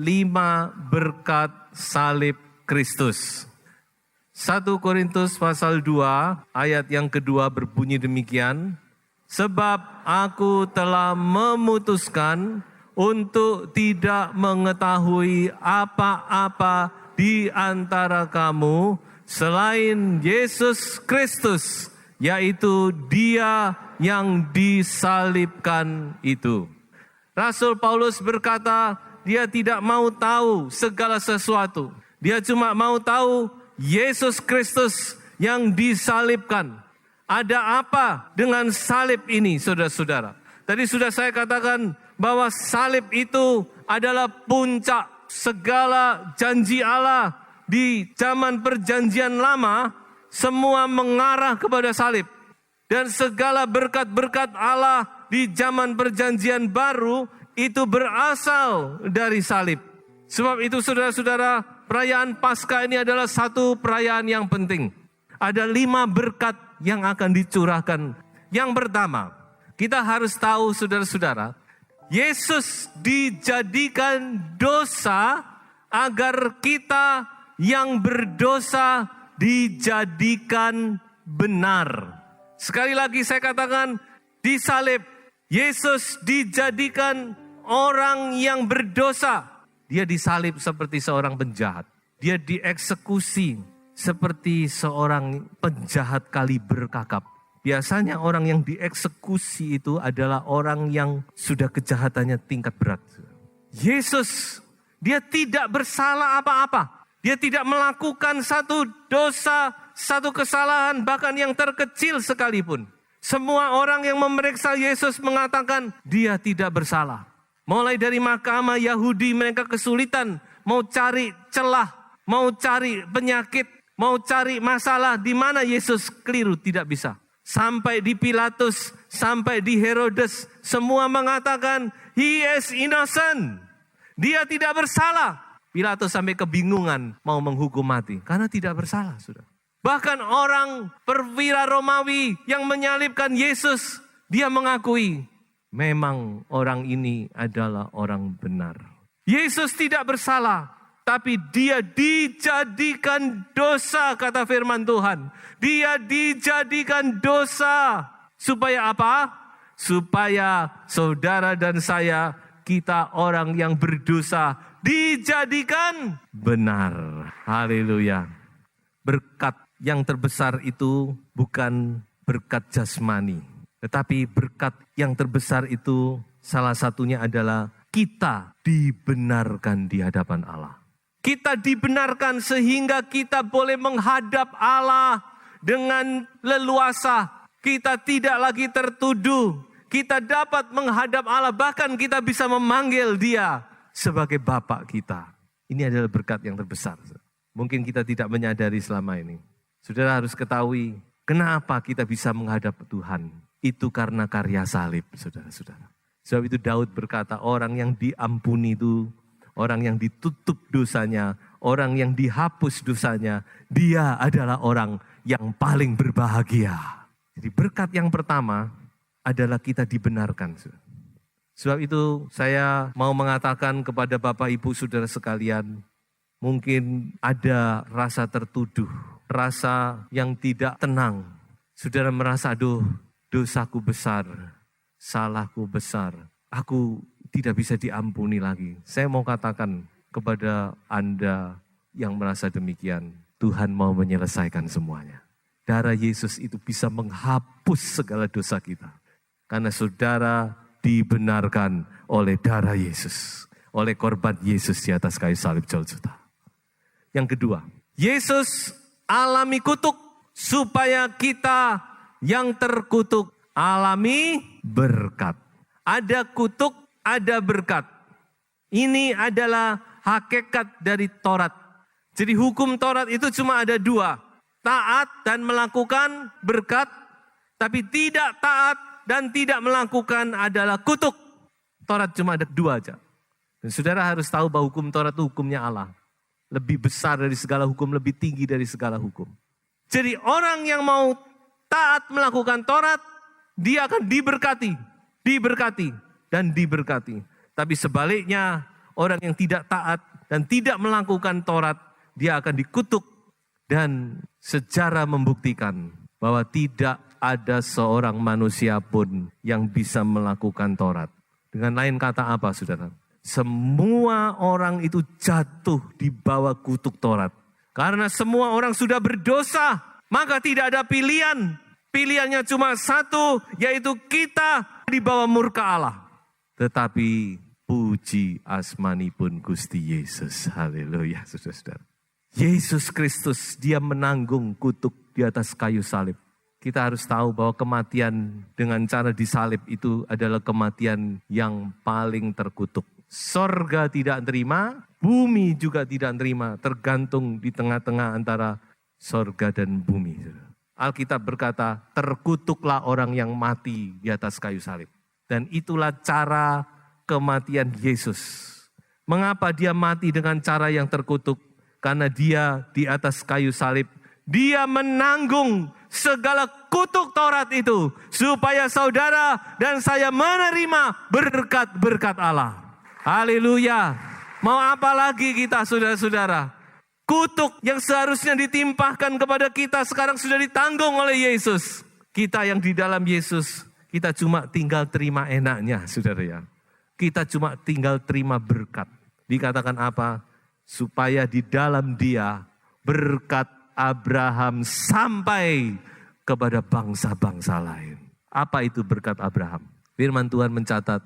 5 berkat salib Kristus. 1 Korintus pasal 2 ayat yang kedua berbunyi demikian. Sebab aku telah memutuskan untuk tidak mengetahui apa-apa di antara kamu selain Yesus Kristus, yaitu Dia yang disalibkan itu. Rasul Paulus berkata, dia tidak mau tahu segala sesuatu. Dia cuma mau tahu Yesus Kristus yang disalibkan. Ada apa dengan salib ini, saudara-saudara? Tadi sudah saya katakan bahwa salib itu adalah puncak segala janji Allah di zaman perjanjian lama, semua mengarah kepada salib. Dan segala berkat-berkat Allah di zaman perjanjian baru itu berasal dari salib. Sebab itu saudara-saudara, perayaan Paskah ini adalah satu perayaan yang penting. Ada 5 berkat yang akan dicurahkan. Yang pertama, kita harus tahu saudara-saudara, Yesus dijadikan dosa agar kita yang berdosa dijadikan benar. Sekali lagi saya katakan, di salib Yesus dijadikan orang yang berdosa. Dia disalib seperti seorang penjahat. Dia dieksekusi seperti seorang penjahat kaliber kakap. Biasanya orang yang dieksekusi itu adalah orang yang sudah kejahatannya tingkat berat. Yesus, dia tidak bersalah apa-apa. Dia tidak melakukan satu dosa, satu kesalahan, bahkan yang terkecil sekalipun. Semua orang yang memeriksa Yesus mengatakan dia tidak bersalah. Mulai dari mahkamah Yahudi, mereka kesulitan mau cari celah, mau cari penyakit, mau cari masalah di mana Yesus keliru, tidak bisa. Sampai di Pilatus, sampai di Herodes, semua mengatakan he is innocent. Dia tidak bersalah. Pilatus sampai kebingungan mau menghukum mati karena tidak bersalah, sudah. Bahkan orang perwira Romawi yang menyalibkan Yesus, dia mengakui memang orang ini adalah orang benar. Yesus tidak bersalah, tapi dia dijadikan dosa, kata firman Tuhan. Dia dijadikan dosa. Supaya apa? Supaya saudara dan saya, kita orang yang berdosa, dijadikan benar. Haleluya. Berkat yang terbesar itu bukan berkat jasmani. Tetapi berkat yang terbesar itu salah satunya adalah kita dibenarkan di hadapan Allah. Kita dibenarkan sehingga kita boleh menghadap Allah dengan leluasa. Kita tidak lagi tertuduh. Kita dapat menghadap Allah, bahkan kita bisa memanggil Dia sebagai Bapa kita. Ini adalah berkat yang terbesar. Mungkin kita tidak menyadari selama ini. Saudara harus ketahui, kenapa kita bisa menghadap Tuhan. Itu karena karya salib, saudara-saudara. Sebab itu Daud berkata, orang yang diampuni itu, orang yang ditutup dosanya, orang yang dihapus dosanya, dia adalah orang yang paling berbahagia. Jadi berkat yang pertama adalah kita dibenarkan. Sebab itu saya mau mengatakan kepada Bapak Ibu Saudara sekalian, mungkin ada rasa tertuduh, rasa yang tidak tenang. Saudara merasa, aduh, dosaku besar, salahku besar, aku tidak bisa diampuni lagi. Saya mau katakan kepada Anda yang merasa demikian, Tuhan mau menyelesaikan semuanya. Darah Yesus itu bisa menghapus segala dosa kita. Karena saudara dibenarkan oleh darah Yesus, oleh korban Yesus di atas kayu salib Golgota. Yang kedua, Yesus alami kutuk supaya kita yang terkutuk alami berkat. Ada kutuk, ada berkat. Ini adalah hakikat dari Taurat. Jadi hukum Taurat itu cuma ada 2. Taat dan melakukan berkat, tapi tidak taat dan tidak melakukan adalah kutuk. Taurat cuma ada 2 aja. Dan saudara harus tahu bahwa hukum Taurat itu hukumnya Allah. Lebih besar dari segala hukum, lebih tinggi dari segala hukum. Jadi orang yang mau taat melakukan Taurat, dia akan diberkati, dan diberkati. Tapi sebaliknya, orang yang tidak taat dan tidak melakukan Taurat, dia akan dikutuk. Dan sejarah membuktikan bahwa tidak ada seorang manusia pun yang bisa melakukan Taurat. Dengan lain kata apa, saudara? Semua orang itu jatuh di bawah kutuk Taurat. Karena semua orang sudah berdosa, maka tidak ada pilihan. Pilihannya cuma satu, yaitu kita di bawah murka Allah. Tetapi puji asmani pun Gusti Yesus. Haleluya, saudara-saudara. Yesus Kristus, dia menanggung kutuk di atas kayu salib. Kita harus tahu bahwa kematian dengan cara disalib itu adalah kematian yang paling terkutuk. Sorga tidak terima, bumi juga tidak terima, tergantung di tengah-tengah antara sorga dan bumi. Alkitab berkata, terkutuklah orang yang mati di atas kayu salib. Dan itulah cara kematian Yesus. Mengapa dia mati dengan cara yang terkutuk? Karena dia di atas kayu salib, dia menanggung segala kutuk Taurat itu. Supaya saudara dan saya menerima berkat-berkat Allah. Haleluya. Mau apa lagi kita, saudara-saudara? Kutuk yang seharusnya ditimpahkan kepada kita sekarang sudah ditanggung oleh Yesus. Kita yang di dalam Yesus, kita cuma tinggal terima enaknya, saudara ya. Kita cuma tinggal terima berkat. Dikatakan apa? Supaya di dalam dia berkat Abraham sampai kepada bangsa-bangsa lain. Apa itu berkat Abraham? Firman Tuhan mencatat,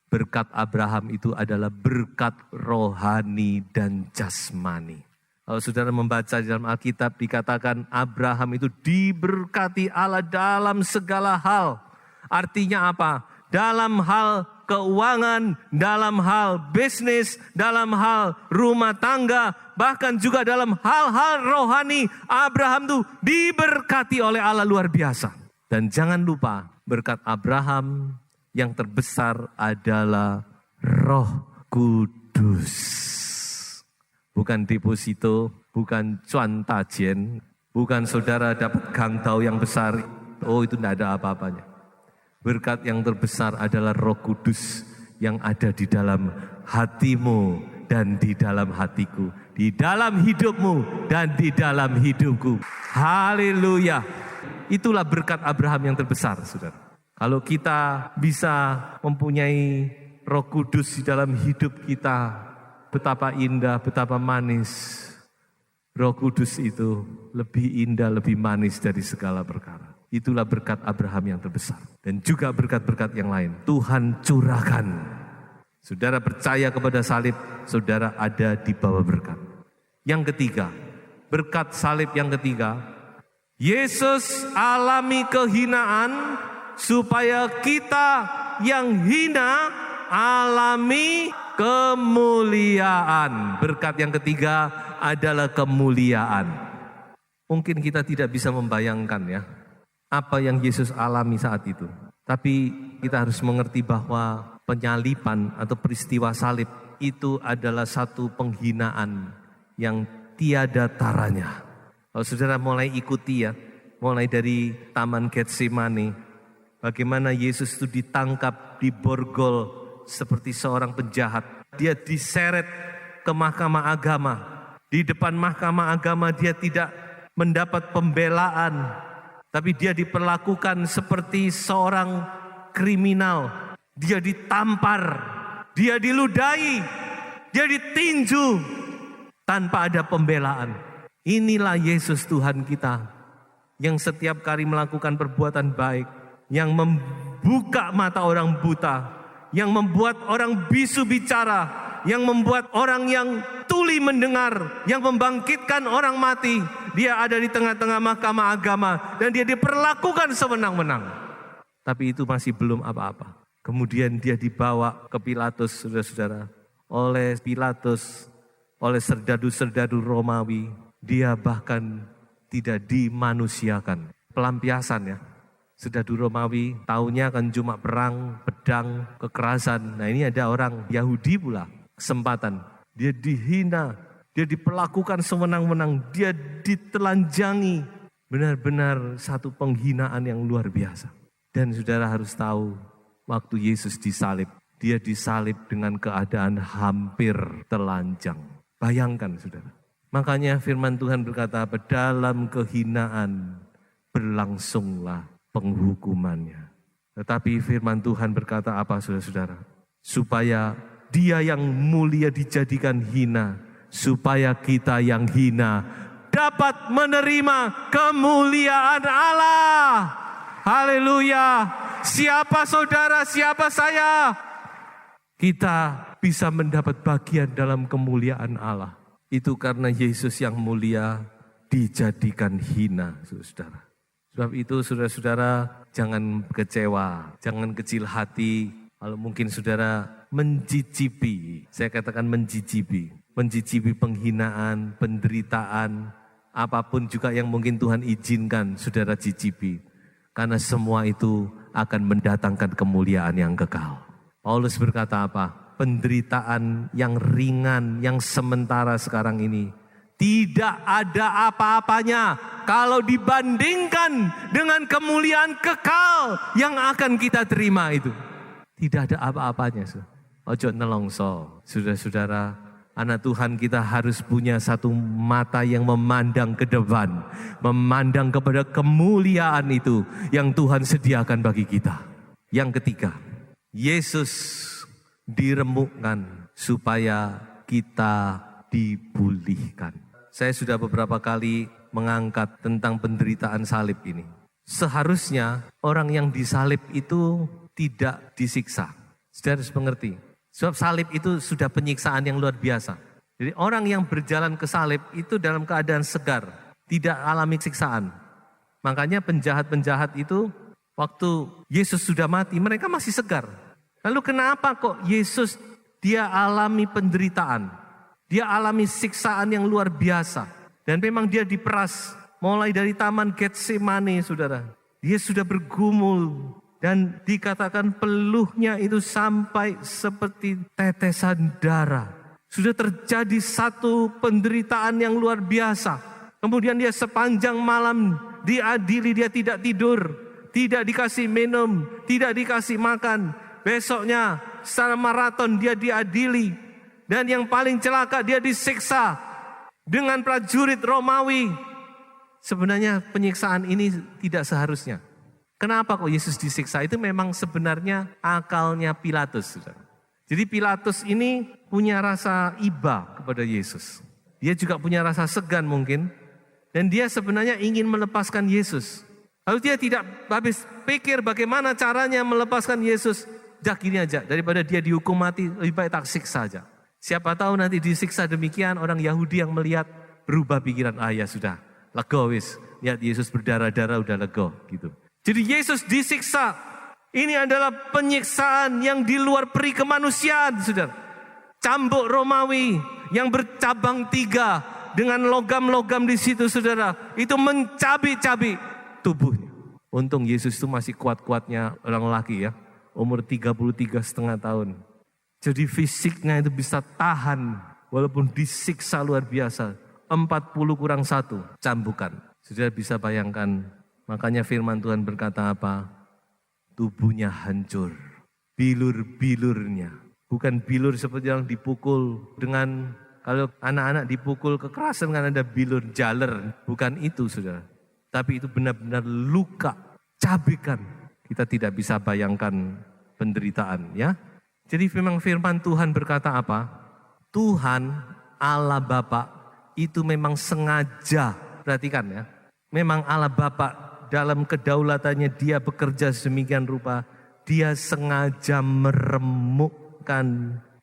berkat Abraham itu adalah berkat rohani dan jasmani. Kalau saudara membaca di dalam Alkitab dikatakan Abraham itu diberkati Allah dalam segala hal. Artinya apa? Dalam hal keuangan, dalam hal bisnis, dalam hal rumah tangga, bahkan juga dalam hal-hal rohani, Abraham itu diberkati oleh Allah luar biasa. Dan jangan lupa, berkat Abraham yang terbesar adalah Roh Kudus. Bukan deposito, bukan cuan tajen, bukan saudara dapat gangtau yang besar. Oh, itu tidak ada apa-apanya. Berkat yang terbesar adalah Roh Kudus yang ada di dalam hatimu dan di dalam hatiku. Di dalam hidupmu dan di dalam hidupku. Haleluya. Itulah berkat Abraham yang terbesar, saudara. Kalau kita bisa mempunyai Roh Kudus di dalam hidup kita, betapa indah, betapa manis. Roh Kudus itu lebih indah, lebih manis dari segala perkara. Itulah berkat Abraham yang terbesar. Dan juga berkat-berkat yang lain. Tuhan curahkan. Saudara percaya kepada salib, saudara ada di bawah berkat. Yang ketiga, berkat salib yang ketiga, Yesus alami kehinaan supaya kita yang hina alami kemuliaan. Berkat yang ketiga adalah kemuliaan. Mungkin kita tidak bisa membayangkan ya, apa yang Yesus alami saat itu. Tapi kita harus mengerti bahwa penyaliban atau peristiwa salib itu adalah satu penghinaan yang tiada taranya. Kalau saudara mulai ikuti ya, mulai dari Taman Getsemani, bagaimana Yesus itu ditangkap, diborgol seperti seorang penjahat. Dia diseret ke mahkamah agama. Di depan mahkamah agama dia tidak mendapat pembelaan, tapi dia diperlakukan seperti seorang kriminal. Dia ditampar, dia diludahi, dia ditinju tanpa ada pembelaan. Inilah Yesus Tuhan kita yang setiap kali melakukan perbuatan baik, yang membuka mata orang buta, yang membuat orang bisu bicara, yang membuat orang yang tuli mendengar, yang membangkitkan orang mati. Dia ada di tengah-tengah mahkamah agama dan dia diperlakukan sewenang-wenang. Tapi itu masih belum apa-apa. Kemudian dia dibawa ke Pilatus, saudara-saudara. Oleh Pilatus, oleh serdadu-serdadu Romawi. Dia bahkan tidak dimanusiakan. Pelampiasan ya. Serdadu Romawi taunya kan cuma perang, pedang, kekerasan. Nah ini ada orang Yahudi pula kesempatan. Dia dihina, dia diperlakukan sewenang-wenang, dia ditelanjangi. Benar-benar satu penghinaan yang luar biasa. Dan saudara harus tahu, waktu Yesus disalib, dia disalib dengan keadaan hampir telanjang. Bayangkan saudara. Makanya firman Tuhan berkata apa? Dalam kehinaan berlangsunglah penghukumannya. Tetapi firman Tuhan berkata apa saudara-saudara? Supaya dia yang mulia dijadikan hina, supaya kita yang hina dapat menerima kemuliaan Allah. Haleluya. Siapa saudara, siapa saya? Kita bisa mendapat bagian dalam kemuliaan Allah. Itu karena Yesus yang mulia dijadikan hina, saudara. Sebab itu saudara-saudara jangan kecewa, jangan kecil hati. Kalau mungkin saudara mencicipi, saya katakan mencicipi penghinaan, penderitaan, apapun juga yang mungkin Tuhan izinkan saudara cicipi. Karena semua itu akan mendatangkan kemuliaan yang kekal. Paulus berkata apa? Penderitaan yang ringan, yang sementara sekarang ini tidak ada apa-apanya kalau dibandingkan dengan kemuliaan kekal yang akan kita terima itu. Tidak ada apa-apanya. Ojo nelongso. Saudara-saudara, anak Tuhan kita harus punya satu mata yang memandang ke depan. Memandang kepada kemuliaan itu yang Tuhan sediakan bagi kita. Yang ketiga, Yesus diremukkan supaya kita dipulihkan. Saya sudah beberapa kali mengangkat tentang penderitaan salib ini. Seharusnya orang yang disalib itu tidak disiksa. Saudara harus mengerti. Sebab salib itu sudah penyiksaan yang luar biasa. Jadi orang yang berjalan ke salib itu dalam keadaan segar, tidak alami siksaan. Makanya penjahat-penjahat itu waktu Yesus sudah mati, mereka masih segar. Lalu kenapa kok Yesus dia alami penderitaan? Dia alami siksaan yang luar biasa. Dan memang dia diperas mulai dari taman Getsemani, saudara. Dia sudah bergumul dan dikatakan peluhnya itu sampai seperti tetesan darah. Sudah terjadi satu penderitaan yang luar biasa. Kemudian dia sepanjang malam diadili, dia tidak tidur, tidak dikasih minum, tidak dikasih makan. Besoknya secara maraton dia diadili. Dan yang paling celaka dia disiksa dengan prajurit Romawi. Sebenarnya penyiksaan ini tidak seharusnya. Kenapa kok Yesus disiksa? Itu memang sebenarnya akalnya Pilatus. Jadi Pilatus ini punya rasa iba kepada Yesus. Dia juga punya rasa segan mungkin. Dan dia sebenarnya ingin melepaskan Yesus. Lalu dia tidak habis pikir bagaimana caranya melepaskan Yesus. Dah gini aja, daripada dia dihukum mati, lebih baik tak siksa aja. Siapa tahu nanti disiksa demikian, orang Yahudi yang melihat berubah pikiran. Ya sudah, lego wis. Lihat Yesus berdarah-darah udah lego gitu. Jadi Yesus disiksa. Ini adalah penyiksaan yang di luar peri kemanusiaan, saudara. Cambuk Romawi yang bercabang 3 dengan logam-logam di situ, saudara. Itu mencabik-cabik tubuhnya. Untung Yesus itu masih kuat-kuatnya orang laki ya. Umur 33,5 tahun. Jadi fisiknya itu bisa tahan walaupun disiksa luar biasa. 40+1 cambukan. Sudah bisa bayangkan. Makanya firman Tuhan berkata apa? Tubuhnya hancur. Bilur-bilurnya. Bukan bilur seperti yang dipukul dengan, kalau anak-anak dipukul kekerasan kan ada bilur jaler. Bukan itu saudara. Tapi itu benar-benar luka, cabikan. Kita tidak bisa bayangkan penderitaan ya. Jadi memang firman Tuhan berkata apa? Tuhan Allah Bapa itu memang sengaja, perhatikan ya. Memang Allah Bapa dalam kedaulatannya dia bekerja sedemikian rupa. Dia sengaja meremukkan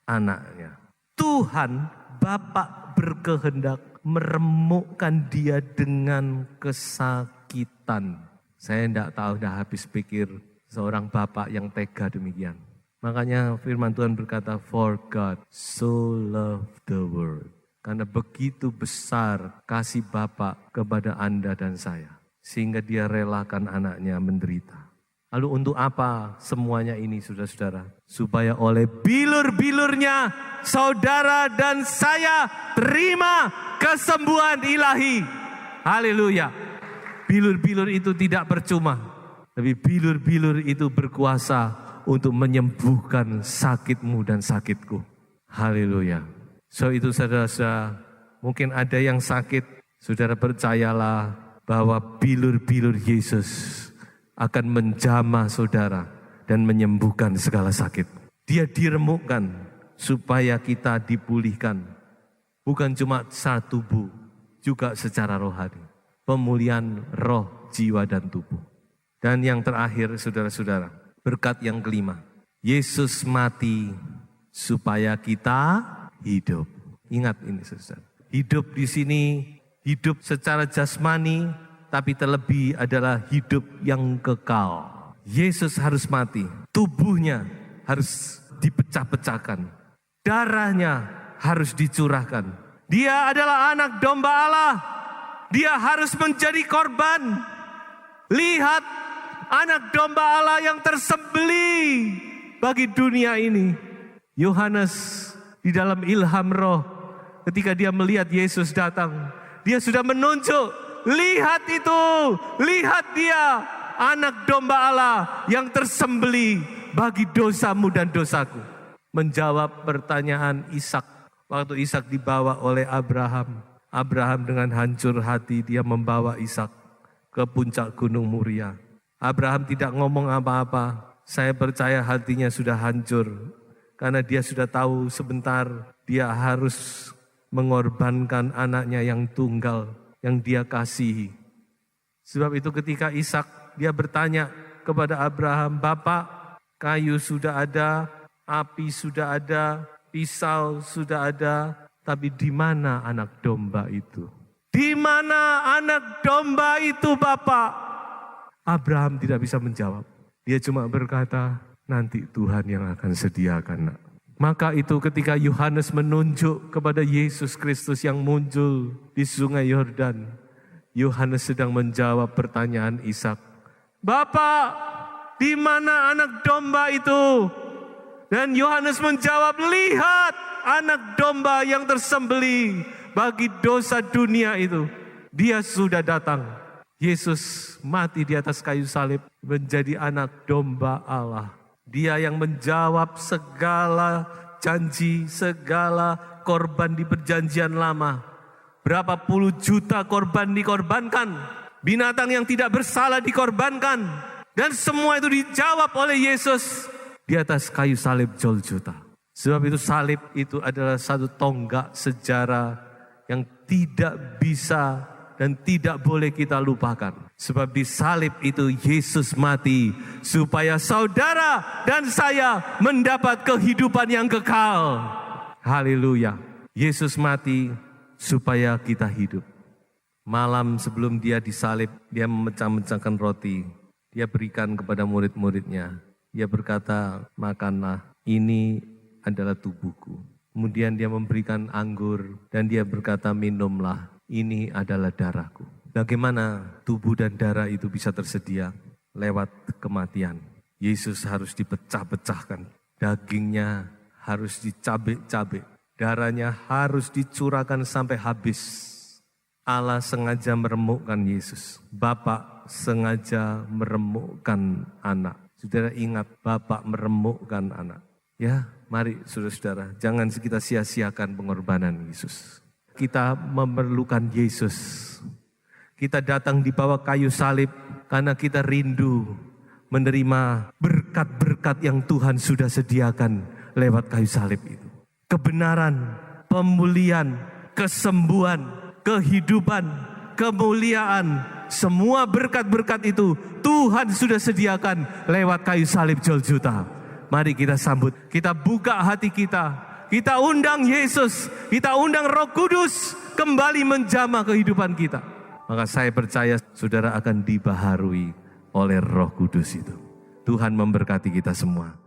anaknya. Tuhan Bapa berkehendak meremukkan dia dengan kesakitan. Saya tidak tahu, dah habis pikir seorang bapak yang tega demikian. Makanya firman Tuhan berkata, for God so loved the world. Karena begitu besar kasih Bapa kepada Anda dan saya. Sehingga dia relakan anaknya menderita. Lalu untuk apa semuanya ini saudara-saudara? Supaya oleh bilur-bilurnya saudara dan saya terima kesembuhan ilahi. Haleluya. Bilur-bilur itu tidak percuma. Tapi bilur-bilur itu berkuasa untuk menyembuhkan sakitmu dan sakitku. Haleluya. So itu saudara-saudara, mungkin ada yang sakit, saudara percayalah bahwa bilur-bilur Yesus akan menjamah saudara dan menyembuhkan segala sakit. Dia diremukkan supaya kita dipulihkan. Bukan cuma secara tubuh, juga secara rohani. Pemulihan roh, jiwa, dan tubuh. Dan yang terakhir saudara-saudara, berkat yang kelima. Yesus mati supaya kita hidup. Ingat ini saudara. Hidup di sini, hidup secara jasmani, tapi terlebih adalah hidup yang kekal. Yesus harus mati, tubuhnya harus dipecah-pecahkan, darahnya harus dicurahkan. Dia adalah anak domba Allah, dia harus menjadi korban. Lihat anak domba Allah yang tersembelih bagi dunia ini. Yohanes di dalam ilham roh, ketika dia melihat Yesus datang, dia sudah menunjuk, lihat itu, lihat dia, anak domba Allah yang tersembelih bagi dosamu dan dosaku. Menjawab pertanyaan Ishak. Waktu Ishak dibawa oleh Abraham. Abraham dengan hancur hati dia membawa Ishak ke puncak gunung Moria. Abraham tidak ngomong apa-apa. Saya percaya hatinya sudah hancur. Karena dia sudah tahu sebentar dia harus mengorbankan anaknya yang tunggal, yang dia kasihi. Sebab itu ketika Ishak, dia bertanya kepada Abraham, Bapak, kayu sudah ada, api sudah ada, pisau sudah ada, tapi di mana anak domba itu? Di mana anak domba itu, Bapak? Abraham tidak bisa menjawab. Dia cuma berkata, nanti Tuhan yang akan sediakan, nak. Maka itu ketika Yohanes menunjuk kepada Yesus Kristus yang muncul di sungai Yordan, Yohanes sedang menjawab pertanyaan Ishak. Bapak, di mana anak domba itu? Dan Yohanes menjawab, lihat anak domba yang tersembelih bagi dosa dunia itu. Dia sudah datang. Yesus mati di atas kayu salib menjadi anak domba Allah. Dia yang menjawab segala janji, segala korban di perjanjian lama. Berapa puluh juta korban dikorbankan. Binatang yang tidak bersalah dikorbankan. Dan semua itu dijawab oleh Yesus di atas kayu salib Golgota. Sebab itu salib itu adalah satu tonggak sejarah yang tidak bisa dan tidak boleh kita lupakan. Sebab di salib itu Yesus mati supaya saudara dan saya mendapat kehidupan yang kekal. Haleluya. Yesus mati supaya kita hidup. Malam sebelum dia disalib, dia memecah-mecahkan roti. Dia berikan kepada murid-muridnya. Dia berkata, makanlah, ini adalah tubuhku. Kemudian dia memberikan anggur dan dia berkata, minumlah, ini adalah darahku. Bagaimana tubuh dan darah itu bisa tersedia? Lewat kematian. Yesus harus dipecah-pecahkan. Dagingnya harus dicabik-cabik. Darahnya harus dicurahkan sampai habis. Allah sengaja meremukkan Yesus. Bapa sengaja meremukkan anak. Saudara ingat, Bapa meremukkan anak. Ya, mari saudara-saudara, jangan kita sia-siakan pengorbanan Yesus. Kita memerlukan Yesus. Kita datang di bawah kayu salib karena kita rindu menerima berkat-berkat yang Tuhan sudah sediakan lewat kayu salib itu. Kebenaran, pemulihan, kesembuhan, kehidupan, kemuliaan, semua berkat-berkat itu Tuhan sudah sediakan lewat kayu salib Golgota. Mari kita sambut, kita buka hati kita undang Yesus, kita undang Roh Kudus kembali menjamah kehidupan kita. Maka saya percaya saudara akan dibaharui oleh Roh Kudus itu. Tuhan memberkati kita semua.